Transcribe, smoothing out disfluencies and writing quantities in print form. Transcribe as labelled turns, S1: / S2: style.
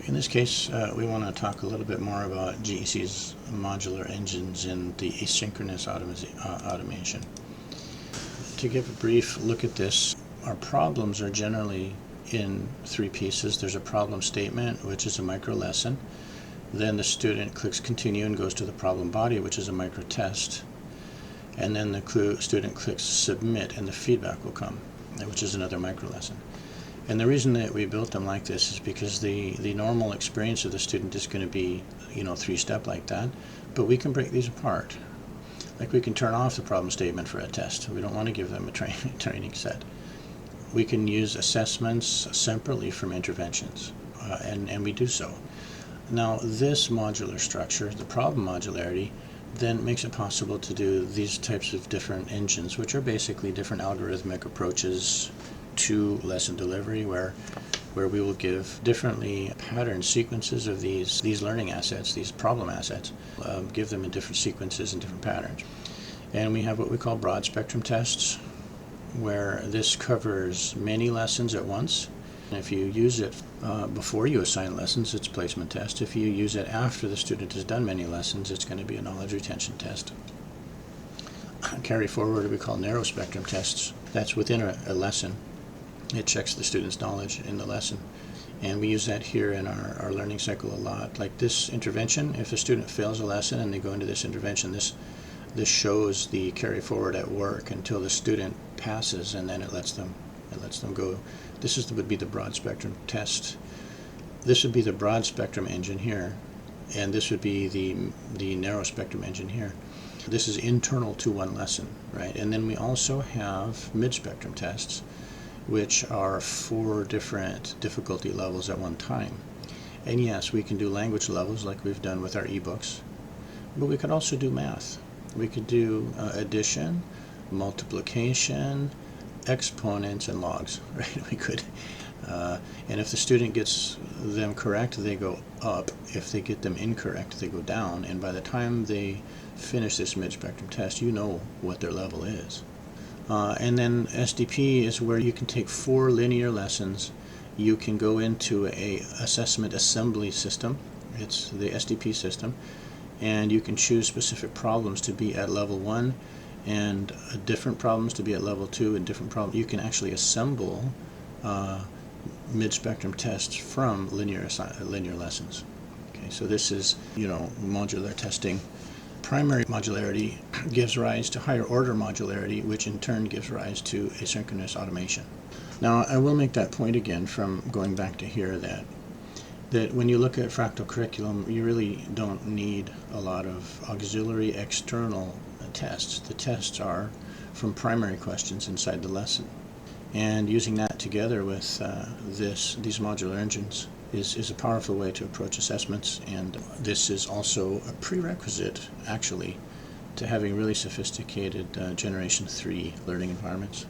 S1: In this case, we want to talk a little bit more about GEC's modular engines and the asynchronous automation. To give a brief look at this, our problems are generally in three pieces. There's a problem statement, which is a micro lesson. Then the student clicks continue and goes to the problem body, which is a micro test. And then the student clicks submit and the feedback will come, which is another micro lesson. And the reason that we built them like this is because the normal experience of the student is going to be, three-step like that, but we can break these apart. Like we can turn off the problem statement for a test. We don't want to give them a training set. We can use assessments separately from interventions, and we do so. Now this modular structure, the problem modularity, then makes it possible to do these types of different engines, which are basically different algorithmic approaches to lesson delivery, where we will give differently pattern sequences of these learning assets, these problem assets, give them in different sequences and different patterns. And we have what we call broad spectrum tests, where this covers many lessons at once. And if you use it before you assign lessons, it's placement test. If you use it after the student has done many lessons, it's going to be a knowledge retention test. Carry forward, we call narrow spectrum tests. That's within a lesson. It checks the student's knowledge in the lesson. And we use that here in our learning cycle a lot. Like this intervention, if a student fails a lesson and they go into this intervention, this shows the carry forward at work until the student passes, and then it lets them go. This would be the broad spectrum test. This would be the broad spectrum engine here, and this would be the narrow spectrum engine here. This is internal to one lesson, right? And then we also have mid-spectrum tests, which are 4 different difficulty levels at one time. And yes, we can do language levels like we've done with our ebooks, but we could also do math. We could do addition, multiplication, exponents, and logs, right? We could. And if the student gets them correct, they go up. If they get them incorrect, they go down. And by the time they finish this mid-spectrum test, you know what their level is. And then SDP is where you can take 4 linear lessons. You can go into a assessment assembly system. It's the SDP system. And you can choose specific problems to be at level 1 and different problems to be at level 2 and different problems. You can actually assemble mid-spectrum tests from linear lessons. Okay, so this is, modular testing. Primary modularity gives rise to higher order modularity, which in turn gives rise to asynchronous automation. Now, I will make that point again from going back to here that when you look at fractal curriculum, you really don't need a lot of auxiliary external tests. The tests are from primary questions inside the lesson. And using that together with these modular engines is a powerful way to approach assessments, and this is also a prerequisite, actually, to having really sophisticated Generation 3 learning environments.